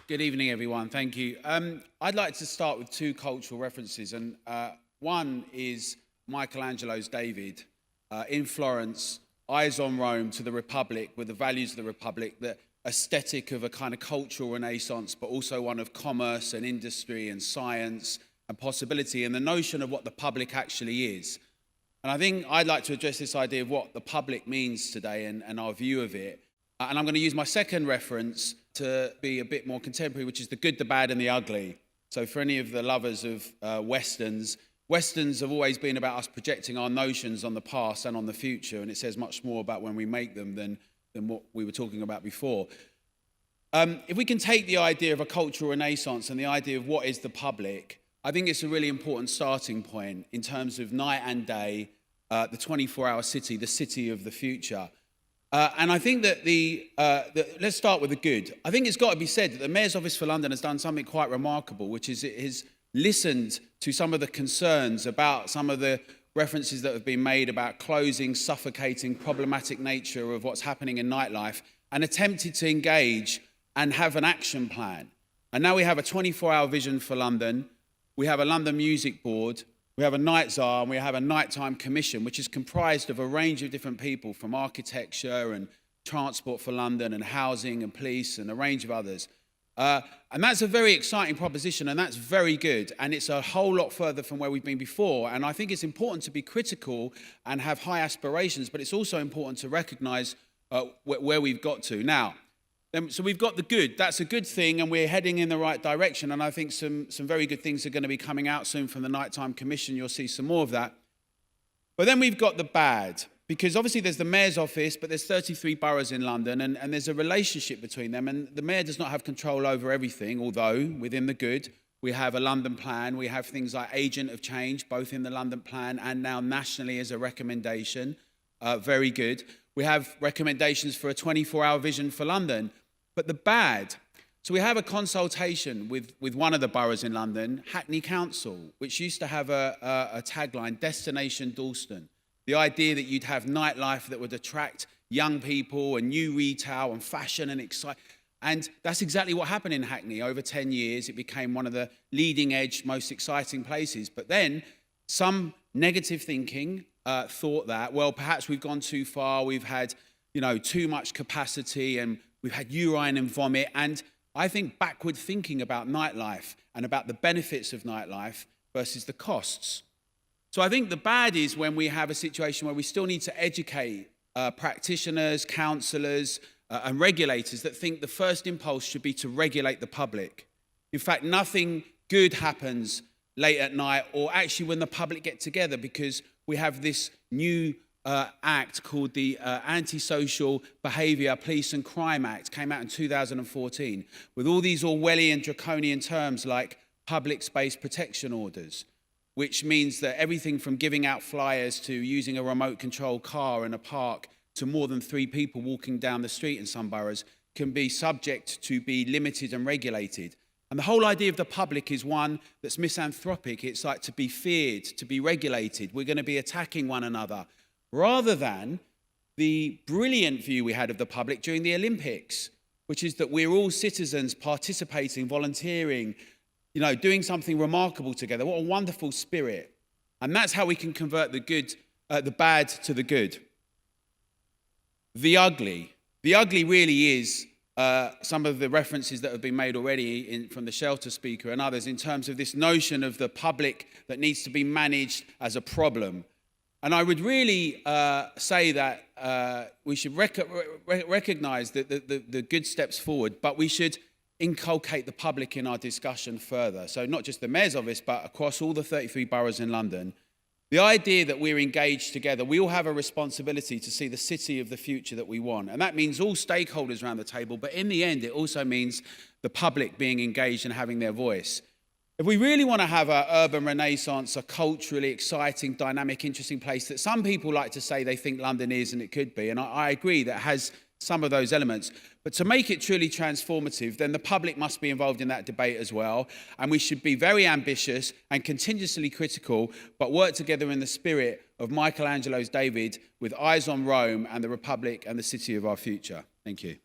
Good evening, everyone. Thank you. I'd like to start with two cultural references, and one is Michelangelo's David in Florence, eyes on Rome, to the Republic, with the values of the Republic, the aesthetic of a kind of cultural renaissance, but also one of commerce and industry and science and possibility, and the notion of what the public actually is. And I think I'd like to address this idea of what the public means today and our view of it. And I'm going to use my second reference to be a bit more contemporary, which is the good, the bad, and the ugly. So for any of the lovers of Westerns have always been about us projecting our notions on the past and on the future, and it says much more about when we make them than what we were talking about before. If we can take the idea of a cultural renaissance and the idea of what is the public, I think it's a really important starting point in terms of night and day, the 24-hour city, the city of the future. And I think that let's start with the good. I think it's got to be said that the Mayor's Office for London has done something quite remarkable, which is it has listened to some of the concerns about some of the references that have been made about closing, suffocating, problematic nature of what's happening in nightlife, and attempted to engage and have an action plan. And now we have a 24-hour vision for London. We have a London Music Board. We have a Night Czar, and we have a nighttime commission, which is comprised of a range of different people, from architecture and transport for London and housing and police and a range of others. And that's a very exciting proposition, and that's very good. And it's a whole lot further from where we've been before. And I think it's important to be critical and have high aspirations, but it's also important to recognise where we've got to. Now, so we've got the good. That's a good thing, and we're heading in the right direction. And I think some very good things are going to be coming out soon from the Nighttime Commission. You'll see some more of that. But then we've got the bad, because obviously there's the Mayor's Office, but there's 33 boroughs in London, and there's a relationship between them. And the Mayor does not have control over everything, although within the good, we have a London plan. We have things like agent of change, both in the London plan and now nationally as a recommendation. Very good. We have recommendations for a 24-hour vision for London. But the bad, so we have a consultation with one of the boroughs in London, Hackney Council, which used to have a tagline, Destination Dalston. The idea that you'd have nightlife that would attract young people and new retail and fashion and excite. And that's exactly what happened in Hackney. Over 10 years, it became one of the leading edge, most exciting places. But then some negative thinking thought that, well, perhaps we've gone too far. We've had, too much capacity, and we've had urine and vomit. And I think backward thinking about nightlife and about the benefits of nightlife versus the costs. So I think the bad is when we have a situation where we still need to educate practitioners, counsellors, and regulators that think the first impulse should be to regulate the public. In fact, nothing good happens late at night, or actually when the public get together, because we have this new act called the Antisocial Behaviour, Police and Crime Act, came out in 2014, with all these Orwellian draconian terms like public space protection orders, which means that everything from giving out flyers to using a remote control car in a park to more than 3 people walking down the street in some boroughs can be subject to be limited and regulated. And the whole idea of the public is one that's misanthropic. It's like to be feared, to be regulated. We're going to be attacking one another, rather than the brilliant view we had of the public during the Olympics, which is that we're all citizens participating, volunteering, doing something remarkable together. What a wonderful spirit. And that's how we can convert the bad to the good. The ugly really is some of the references that have been made already from the shelter speaker and others in terms of this notion of the public that needs to be managed as a problem. And I would really say that we should recognize the good steps forward, but we should inculcate the public in our discussion further. So not just the Mayor's Office, but across all the 33 boroughs in London. The idea that we're engaged together, we all have a responsibility to see the city of the future that we want. And that means all stakeholders around the table, but in the end, it also means the public being engaged and having their voice. If we really want to have an urban renaissance, a culturally exciting, dynamic, interesting place that some people like to say they think London is, and it could be, and I agree that has some of those elements, but to make it truly transformative, then the public must be involved in that debate as well, and we should be very ambitious and continuously critical, but work together in the spirit of Michelangelo's David, with eyes on Rome and the Republic and the city of our future. Thank you.